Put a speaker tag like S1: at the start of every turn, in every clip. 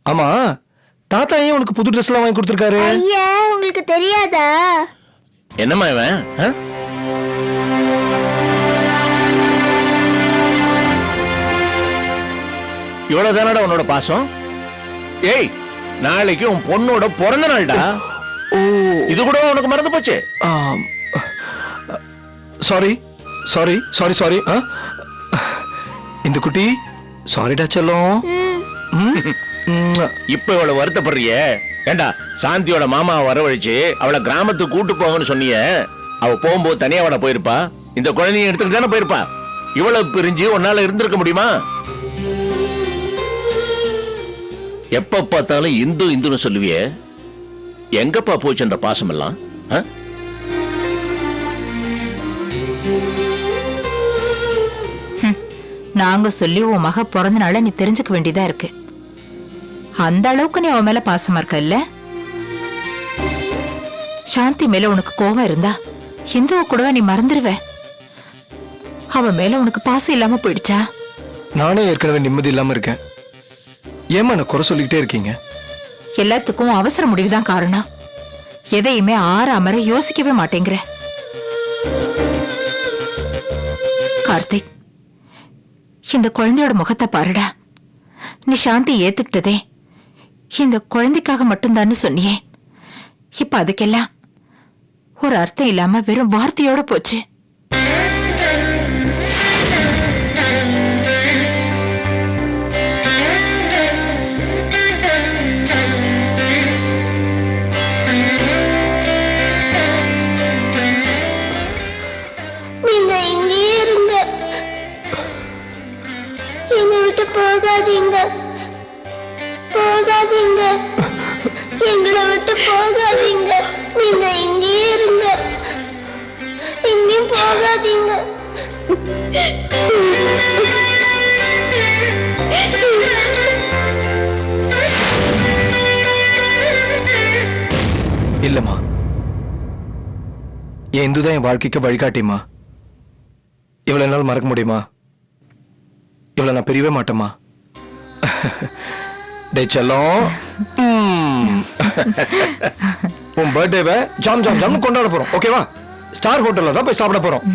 S1: ஆமா, தாத்தா ஏன் உனக்கு புது ட்ரெஸ் எல்லாம் வாங்கி கொடுத்துருக்காரு?
S2: ஐயா, உங்களுக்கு தெரியாதா?
S3: என்னம்மா இவன்? இவ்வளவு தானடா உன்னோட பாசம்? ஏய், நாளைக்கு உன் பொண்ணோட பிறந்த நாள்டா.
S1: ஓ,
S3: இது கூட உனக்கு மறந்து போச்சு?
S1: Sorry sorry sorry sorry. இந்த குட்டி சாரிடா செல்லம்.
S3: இப்ப இவ்வளவு வருத்தப்படுறிய? ஏண்டா, சாந்தியோட மாமாவை வரவழைச்சு அவளை கிராமத்துக்கு கூட்டு போங்கன்னு சொன்னிய. அவ போகும்போது தனியாவோட போயிருப்பா, இந்த குழந்தைய எடுத்துட்டு தானே போயிருப்பா. இவ்வளவு பிரிஞ்சு உன்னால இருந்திருக்க முடியுமா? எப்ப பார்த்தாலும் இந்து இந்துன்னு சொல்லுவிய, எங்கப்பா போச்சு அந்த பாசம் எல்லாம்?
S4: நாங்க சொல்லி உன் மக பிறந்த நாள நீ தெரிஞ்சுக்க வேண்டியதா இருக்கு. அந்த அளவுக்கு நீ அவன் மேல பாசமா இருக்க இல்ல? சாந்தி மேல உனக்கு கோபம் இருந்தா இந்துவ கூடவா நீ மறந்துடுவ? அவன் மேல உனக்கு பாசம் இல்லாம போயிடுச்சா?
S1: நானே ஏற்கனவே நிம்மதி இல்லாம இருக்கேன். ஏமா நான் குறை சொல்லிக்கிட்டே இருக்கீங்க?
S4: எல்லாத்துக்கும் அவசர முடிவுதான் காரணம். எதையுமே ஆறாமற யோசிக்கவே மாட்டேங்கிற. கார்த்திக், இந்த குழந்தையோட முகத்தை பாருடா. நீ சாந்தி ஏத்துக்கிட்டதே இந்த குழந்தைக்காக மட்டும்தான்னு சொன்னியே. இப்ப அதுக்கெல்லாம் ஒரு அர்த்தம் இல்லாம வெறும் வார்த்தையோட போச்சு.
S2: நீங்க இங்கேயே இருங்க, என்னை விட்டு போகாதீங்க, போகாதீங்க, எங்களை விட்டு போகாதீங்க. நீங்க இங்கேயே இருங்க, எங்கேயும் போகாதீங்க.
S1: இல்லம்மா, என் இந்துதான் என் வாழ்க்கைக்கு வழிகாட்டிமா. இவ்வளவு என்னால் மறக்க முடியுமா? இவ்வளவு நான் பிரியவே மாட்டேமா. டே செல்லம், உன் பர்த்டேவை ஜாம் ஜாம் ஜாம் கொண்டாட போறோம். ஓகேவா? ஸ்டார் ஹோட்டல்ல தான் போய் சாப்பிட போறோம்.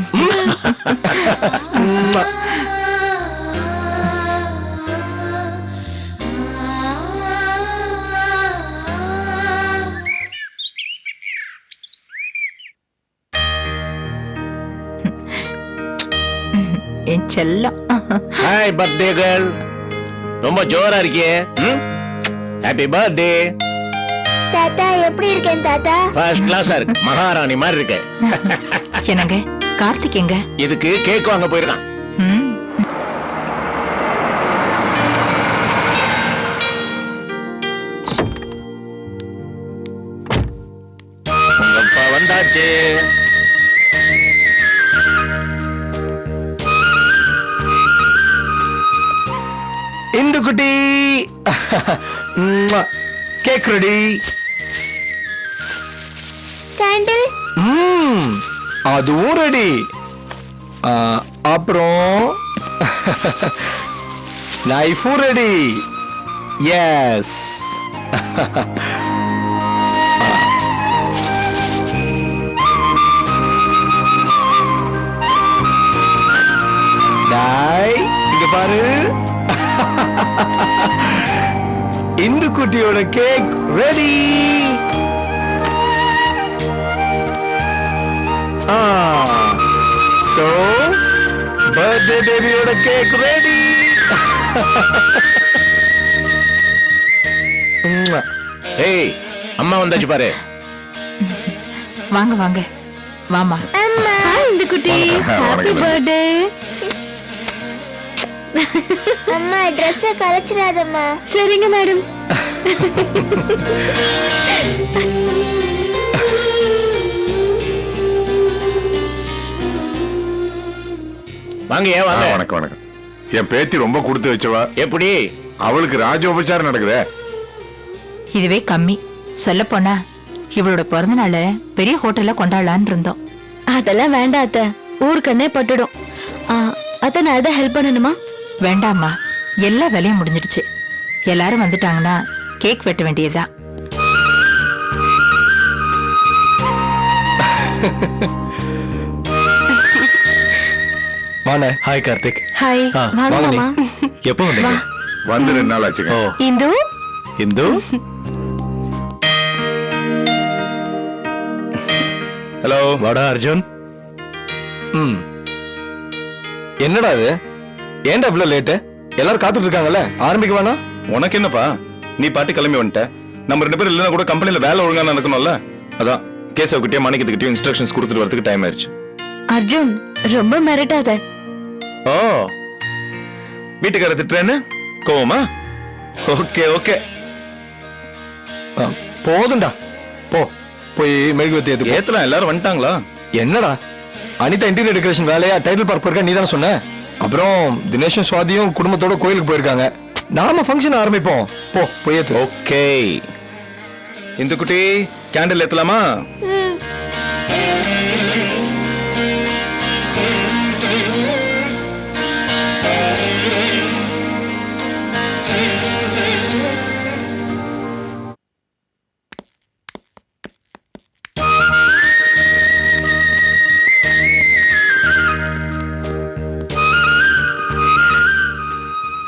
S4: என் செல்லம்.
S3: ஹாய் பர்த்டே கேர்ள், ரொம்ப ஜோரா இருக்கியே. Happy birthday.
S2: தாத்தா, எப்படி இருக்கேன் தாத்தா?
S3: ஃபர்ஸ்ட் கிளாஸா இருக்கு, மகாராணி மாதிரி இருக்கு.
S4: என்னங்க, கார்த்திக் எங்க?
S3: இதுக்கு கேக் வாங்க போயிருக்கான். உங்க அப்பா வந்தாச்சு.
S1: இந்து குட்டி, கேக் ரெடி.
S2: கேண்டில்
S1: அதுவும் ரெடி. அப்புறம் நைஃபும் ரெடி. எஸ். டாய், இங்க பாரு. இந்து குட்டியோட கேக் ரெடி. சோ பர்த்டே பேபியோட கேக் ரெடி.
S3: ஏய், அம்மா வந்தாச்சு பாரு.
S4: வாங்க வாங்க, வாமா.
S2: அம்மா, இந்த குட்டி ஹாப்பி பர்த்டே. அம்மா, ட்ரெஸ்ஸை கலைச்சிடாதம்மா. சரிங்க மேடம்.
S3: வாங்க, ஏன் வாங்க.
S5: வணக்கம் வணக்கம். என் பேத்தி ரொம்ப கொடுத்து வச்சவா.
S3: எப்படி?
S5: அவளுக்கு ராஜோபச்சாரம் நடக்குதே.
S4: இதுவே கம்மி. சொல்ல போனா இவளோட பிறந்த நாள பெரிய ஹோட்டல்ல கொண்டாடலான்னு இருந்தோம்.
S2: அதெல்லாம் வேண்டாம் அத்தை, ஊருக்கண்ணே பட்டுடும். அத்தை, நான் எதை ஹெல்ப் பண்ணணுமா?
S4: வேண்டாம்மா, எல்லா வேலையும் முடிஞ்சிடுச்சு. எல்லாரும் வந்துட்டாங்கன்னா கேக் வெட்ட வேண்டியதுதான்.
S1: வாண்ணே. ஹாய் கார்த்திக்.
S2: ஹாய் வாங்க
S1: வாங்க நீ.
S2: மாமா.
S1: எப்போ வந்தீங்க?
S5: வந்து 2 நாள் ஆச்சுங்க.
S2: இந்து
S1: இந்து. ஹலோ. வாடா அர்ஜுன். என்னடா இது? ஏன்டா இவ்வளவு லேட்டு? எல்லாரும் காத்துட்டு இருக்காங்கல்ல, ஆரம்பிக்க வேணாம்?
S6: உனக்கு என்னப்பா, நீ பாட்டு கிளம்பி வந்துட்ட. நம்ம 2 பேரும் இல்லைன்னா கூட கம்பெனில வேலை ஒழுங்கா நடக்கணும்ல. அதான் கேசவகிட்டயும் மணிக்கிட்டயும் இன்ஸ்ட்ரக்ஷன்ஸ் கொடுத்துட்டு வரதுக்கு டைம் ஆயிடுச்சு.
S2: அர்ஜுன் ரொம்ப மிரட்டாத.
S6: ஓ, வீட்டுக்கார திட்டுறேன்னு கோவமா? ஓகே ஓகே,
S1: போதும்டா. போ போய் மெழுகுவத்தி ஏத்து.
S6: ஏத்தலாம். எல்லாரும் வந்துட்டாங்களா?
S1: என்னடா அனிதா இன்டீரியர் டெக்கரேஷன் வேலையா டைட்டில் பார்க் போயிருக்கா, நீ தானே சொன்ன. அப்புறம் தினேஷும் சுவாதியும் குடும்பத்தோட கோயிலுக்கு போயிருக்காங்க. நாம ஃபங்க்ஷன் ஆரம்பிப்போம். போ போய் ஏத்து.
S6: ஓகே. இந்த குட்டி கேண்டில் ஏத்தலாமா?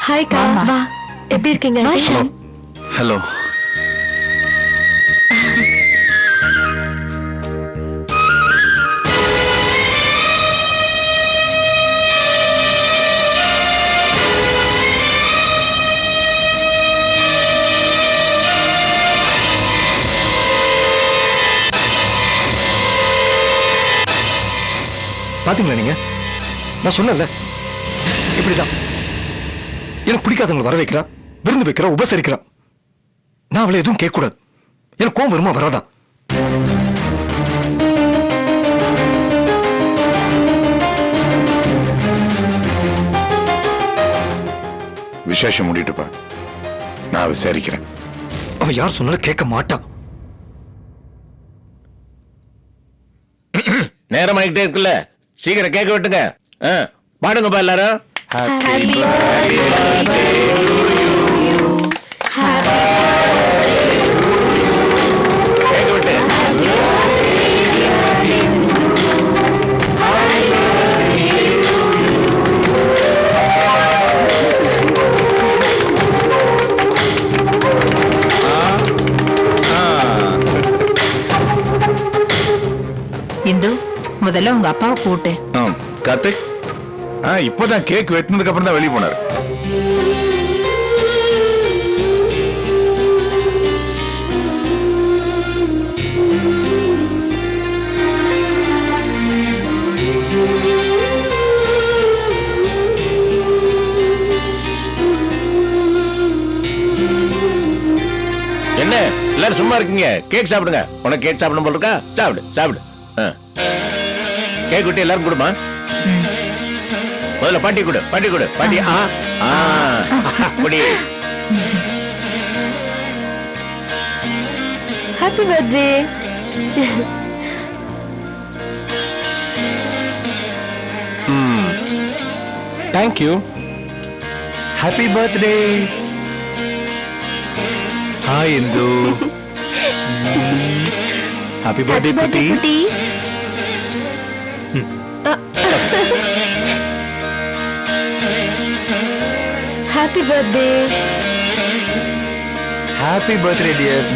S2: ஹாய் கா.
S4: வாமா.
S2: வா. எப்படி இருக்கீங்க? வா ஷாம்.
S6: ஹலோ.
S1: பாத்தீங்களா நீங்க? நான் சொன்னேன்ல, இப்படிதான் எனக்கு பிடிக்காதவங்களை வர வைக்கிறா, விருந்து வைக்கிறா, உபசரிக்கிறா. நான் அவளை எதுவும் கேட்க கூடாது. எனக்கு கோவம் வருமா வராதா?
S5: விசேஷம் முடிட்டுப்பா, நான் விசாரிக்கிறேன்.
S1: அவ யார் சொன்னாலும் கேட்க மாட்டான்.
S3: நேரம் ஆகிட்டே இருக்குல்ல, சீக்கிரம் கேட்க விட்டுங்க. பாடுங்கப்பா எல்லாரும். கேட்க விட்டு.
S4: இந்து, முதல்ல உங்க அப்பாவை கூட்டு.
S6: கார்த்திக்,
S5: இப்பதான் கேக் வெட்டினதுக்கு அப்புறம் தான் வெளியே போனாரு.
S3: என்ன எல்லாரும் சும்மா இருக்கீங்க? கேக் சாப்பிடுங்க. உனக்கு கேக் சாப்பிடணும் போல இருக்கா? சாப்பிடு சாப்பிடு. கேக் விட்டு எல்லாரும் கொடுமா. முதல்ல பாட்டி கொடு, பாட்டி கொடு, பாட்டி. குடி.
S2: Happy birthday.
S1: Thank you. Happy birthday. Hi Indu. Happy birthday குட்டி.
S2: Happy birthday.
S1: Happy birthday dear.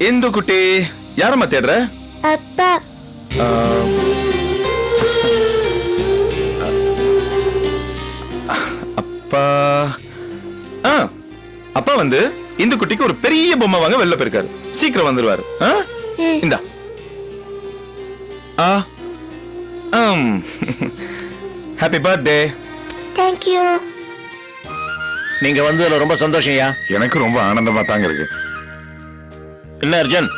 S6: Indu குட்டி, யாரம்மா தேடுற?
S2: அப்பா.
S6: அப்பா. அப்பா வந்து இந்து குட்டிக்கு ஒரு பெரிய பொம்மை வாங்க வெளில போயிருக்காரு. சீக்கிரம் வந்துருவாரு. இந்தா. Happy birthday.
S2: Thank you.
S3: நீங்க வந்ததுல ரொம்ப சந்தோஷம்யா.
S5: எனக்கு ரொம்ப ஆனந்தமா தாங்க இருக்கு.
S3: என்ன அர்ஜுன்,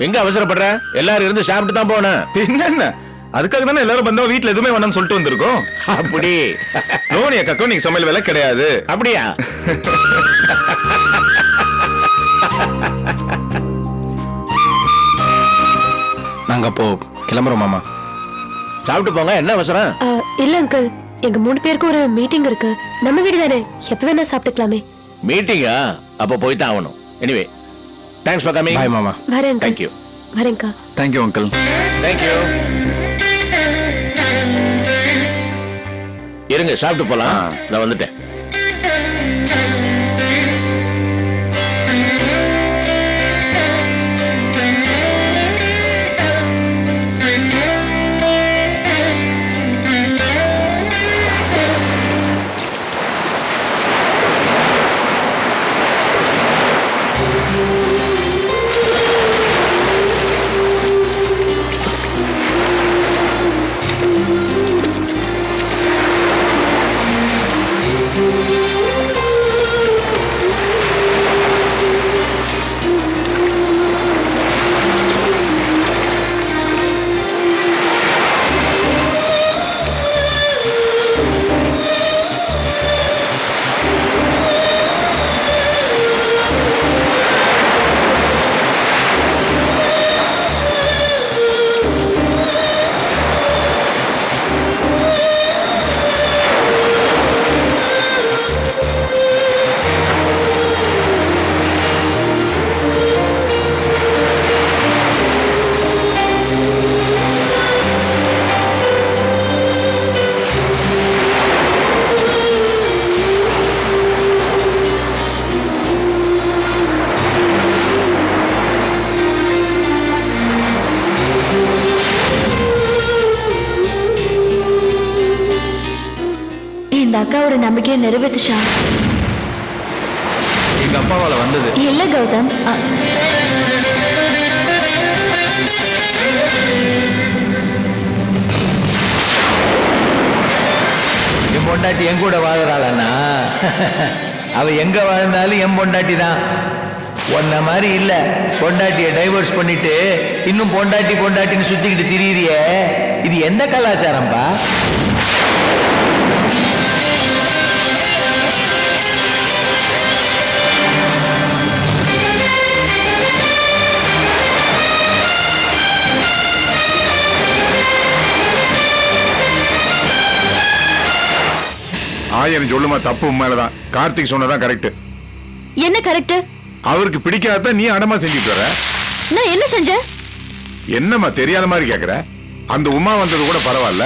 S3: எங்க அவசரப்படுற? எல்லாரும் இருந்து சாப்பிட்டு தான் போனேன்.
S6: என்ன, அதுக்காக தானே எல்லாரும் வந்தோம். வீட்டுல எதுவுமே வேணாம்னு சொல்லிட்டு வந்திருக்கோம்.
S3: அப்படி
S6: நோனி அக்காக்கும் நீங்க சமையல் வேலை கிடையாது.
S3: அப்படியா?
S1: நாங்க அப்போ கிளம்புறோம் மாமா.
S3: சாப்பிட்டு போங்க, என்ன அவசரம்?
S2: இல்ல அங்கிள், எங்க 3 பேருக்கு ஒரு மீட்டிங் இருக்கு. நம்ம வீடு தானே, எப்ப வேணா சாப்பிட்டுக்கலாமே.
S3: மீட்டிங்கா? அப்ப போய் தான் ஆகணும். Anyway, thanks for coming.
S1: Bye மாமா.
S2: வரேன்
S3: Thank you.
S2: வரேன்க்கா.
S1: Thank you uncle.
S3: தேங்க்யூ. இருங்க, சாப்பிட்டு போலாம். நான் வந்துட்டேன்.
S2: இந்த அக்காவோட நம்பிக்கையை நிறைவேற்றுச்சா?
S1: எங்க அப்பாவால வந்தது.
S2: இல்ல கௌதம்,
S7: என் பொண்டாட்டி என் கூட வாழ்றாளண்ணா. அவ எங்க வாழ்ந்தாலும் என் பொண்டாட்டி தான். உன்ன மாதிரி இல்ல, பொண்டாட்டியை டைவர்ஸ் பண்ணிட்டு இன்னும் பொண்டாட்டி பொண்டாட்டின்னு சுத்திக்கிட்டு திரியிறியே, இது எந்த கலாச்சாரம்பா?
S5: ஆயிரம் சொல்லுமா, தப்பு உண்மையிலதான். கார்த்திக் சொன்னதான் கரெக்ட்.
S2: என்ன கரெக்ட்?
S5: அவருக்கு பிடிக்காத நீ அடமா செஞ்சுட்டு வர.
S2: நான் என்ன செஞ்சேன்?
S5: என்னம்மா தெரியாத மாதிரி கேக்குற? அந்த உமா வந்தது கூட பரவாயில்ல,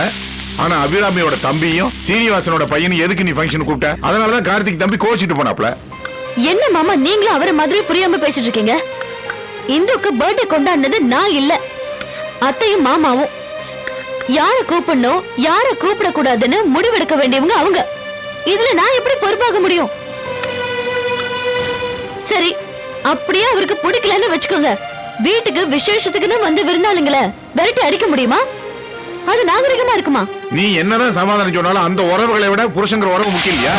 S5: ஆனா அபிராமியோட தம்பியும் சீனிவாசனோட பையனும் எதுக்கு நீ ஃபங்க்ஷன் கூப்பிட்ட? அதனாலதான் கார்த்திக் தம்பி கோச்சிட்டு போனாப்ல.
S2: என்ன மாமா, நீங்களும் அவரை மாதிரி புரியாம பேசிட்டு இருக்கீங்க. இந்துக்கு பர்த்டே கொண்டாடினது நான் இல்ல, அத்தையும் மாமாவும். யார கூப்பிடணும் யார கூப்பிட கூடாதுன்னு முடிவெடுக்க வேண்டியவங்க அவங்க. இதுல நான் எப்படி பொறுப்பாக முடியும்? சரி, அப்படியே அவருக்கு பிடிக்கலன்னு வச்சுக்கோங்க, வீட்டுக்கு விசேஷத்துக்குன்னு வந்து விருந்தாளுங்கள விரட்டி அடிக்க முடியுமா? அது நாகரிகமா இருக்குமா?
S5: நீ என்னதான் சமாதானம் சொன்னாலும் அந்த உறவுகளை விட புருஷங்கிற உறவு முக்கியம் இல்லையா?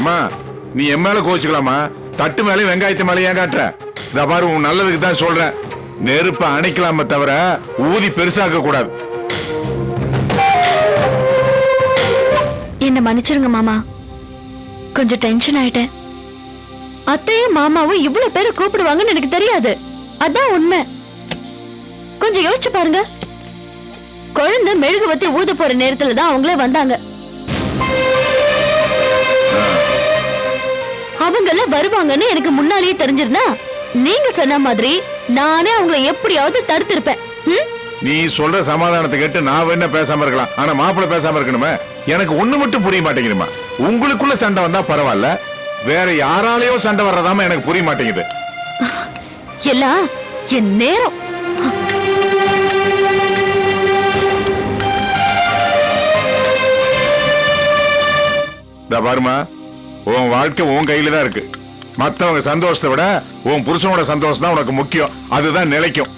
S5: அம்மா, நீ என் மேல கோச்சுக்கலாமா? தட்டு மேலே வெங்காயத்து மேலே ஏன் காட்டுற? இத பாரு, உன் நல்லதுக்கு தான் சொல்றேன். நெருப்ப அணைக்கலாமே தவிர ஊதி பெருசாக்க கூடாது.
S2: என்ன மன்னிச்சிருங்க மாமா, கொஞ்சம் டென்ஷன் ஆயிட்டேன். அத்தையும் மாமாவும் இவ்வளவு பேரை கூப்பிடுவாங்கன்னு எனக்கு தெரியாது, அதான் உண்மை. கொஞ்சம் யோசிச்சு பாருங்க, குழந்தை மெழுகுவத்தி ஊத போற நேரத்துல தான் அவங்களே வந்தாங்க. அவங்கள வருவாங்கன்னு எனக்கு முன்னாலேயே தெரிஞ்சிருந்தா நீங்க சொன்ன மாதிரி நானே அவங்கள எப்படியாவது தடுத்திருப்பேன்.
S5: நீ சொல்ற சமாதானத்தை கேட்டு நான் என்ன பேசாம இருக்கலாம், ஆனா மாப்பிள்ள பேசாம இருக்கணுமே. எனக்கு ஒண்ணு மட்டும் புரிய மாட்டேங்குதுமா. உங்களுக்குள்ள சண்டை வந்தா பரவாயில்ல, வேற யாராலேயோ சண்டை வர்றதாம எனக்கு புரிய மாட்டேங்குது.
S2: எல்லாம் என் நேரம்.
S5: பாருமா, உன் வாழ்க்கை உன் கையில தான் இருக்கு. மத்தவங்க சந்தோஷத்தை விட உன் புருஷனோட சந்தோஷம் தான் உனக்கு முக்கியம். அதுதான் நிலைக்கும்.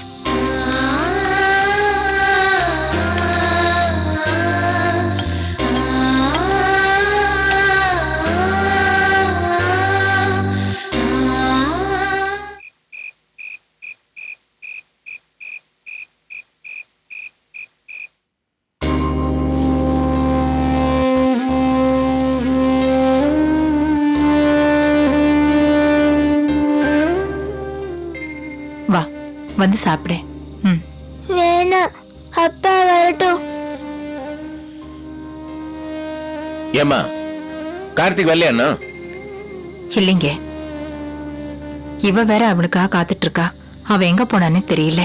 S4: வந்து சாப்பிடு. ம்.
S2: வேணாம், அப்பா வரட்டும்.
S3: ஏமா கார்த்திக் வரலையா?
S4: இல்லைங்க, இவ வேற அவனுக்காக காத்துட்டு இருக்கா. அவன் எங்க போனான்னு தெரியல.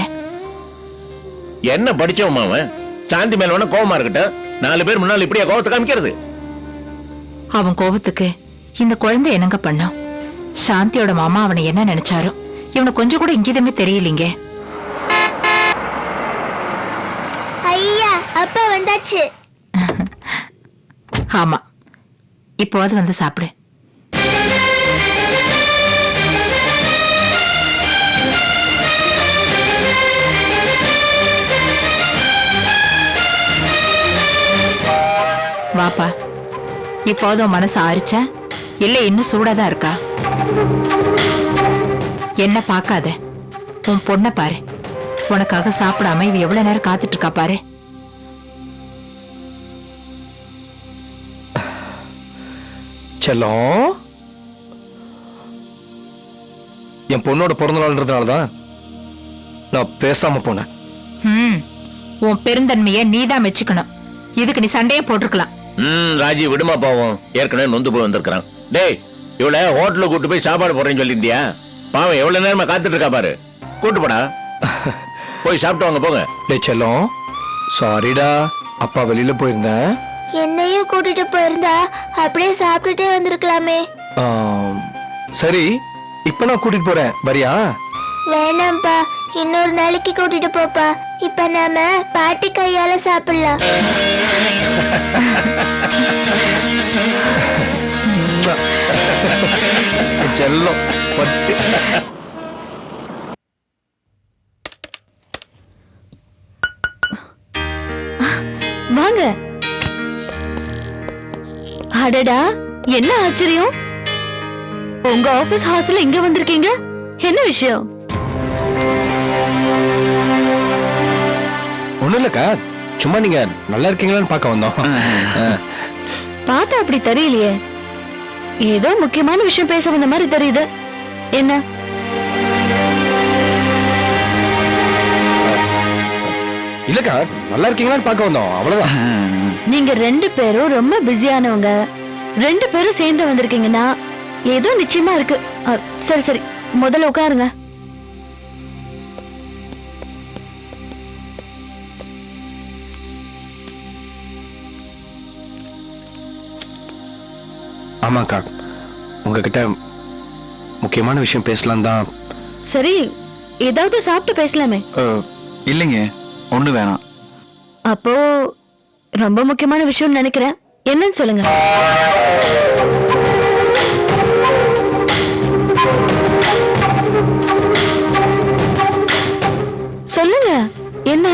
S3: என்ன படிச்சவன் அவன்? சாந்தி மேல வேணா கோவமா இருக்கட்டும், 4 பேர் முன்னால இப்படியா கோவத்தை காமிக்கிறது?
S4: அவன் கோபத்துக்கு இந்த குழந்தை என்னங்க பண்ணான்? சாந்தியோட மாமா அவனை என்ன நினைச்சாரோ? இவனுக்கு கொஞ்சம் கூட இங்கிதமே தெரியலீங்க.
S2: ஐயா, அப்பா வந்தாச்சு.
S4: ஆமா, இப்போது வந்து சாப்பிடு. வாப்பா, இப்போது உன் மனசு ஆறிச்சா இல்ல இன்னும் சூடாதான் இருக்கா? என்ன பார்க்காத, உன் பொண்ணை பாரு. உனக்காக சாப்பிடாம இவ எவ்வளவு நேரம் காத்துட்டு இருக்கா பாரு.
S1: செல்லம், என் பொண்ணோட பிறந்த நாள்ன்றதுனாலதான் நான் பேசாம போனேன்.
S4: உன் பெருந்தன்மைய நீதான் மெச்சுக்கணும். இதுக்கு நீ சண்டையே போட்டிருக்கலாம்.
S3: ராஜி விடுமா பாவம், ஏற்கனவே நொந்து போய் வந்திருக்கான். டேய், இவளை ஹோட்டலுக்கு கூட்டு போய் சாப்பாடு போடுறேன்னு சொல்லியிருந்தியா? பாவம் எவ்வளவு நேரமா காத்துட்டு இருக்கா பாரு. கூட்டு போடா, போய் சாப்பிட்டு வாங்க போங்க.
S1: டேய் செல்லம், சாரிடா, அப்பா வெளியில போயிருந்தேன்.
S2: என்னையும் கூட்டிட்டு போயிருந்தா அப்படியே சாப்பிட்டுட்டே வந்திருக்கலாமே.
S1: சரி, இப்ப நான் கூட்டிட்டு போறேன், வரியா?
S2: வேணாம்ப்பா, இன்னொரு நாளைக்கு கூட்டிட்டு போப்பா. இப்ப நாம பாட்டி கையால சாப்பிடலாம்.
S1: செல்லம் பட்டு.
S2: வாங்க. அடடா, என்ன ஆச்சரியம்! உங்க ஆபீஸ் ஹாஸ்ல இங்க வந்திருக்கீங்க, என்ன விஷயம்?
S1: ஒண்ணும் இல்லக்கா, சும்மா நீங்க நல்லா இருக்கீங்களான்னு பார்க்க வந்தோம்.
S2: பார்த்தா அப்படி தெரியலையே. ஏதோ முக்கியமான விஷயம் பேச வந்த மாதிரி தெரியுது. என்ன?
S1: இல்லக்கா, நல்லா இருக்கீங்களான்னு பார்க்க வந்தோம், அவ்வளவுதான்.
S2: நீங்க 2 பேரும் ரொம்ப பிஸியானவங்க. 2 பேரும் சேர்ந்து வந்திருக்கீங்கன்னா ஏதோ நிச்சயமா இருக்கு. சரி சரி, முதல்ல உட்காருங்க.
S1: ஆமாக்கா, உங்ககிட்ட முக்கியமான விஷயம் பேசலாம் தான்.
S2: சரி, ஏதாவது சாப்பிட்டு பேசலாமே.
S8: இல்லைங்க, ஒண்ணு வேணாம்.
S2: அப்போ ரொம்ப முக்கியமான விஷயம் நினைக்கிறேன். என்னன்னு சொல்லுங்க. சொல்லுங்க, என்ன?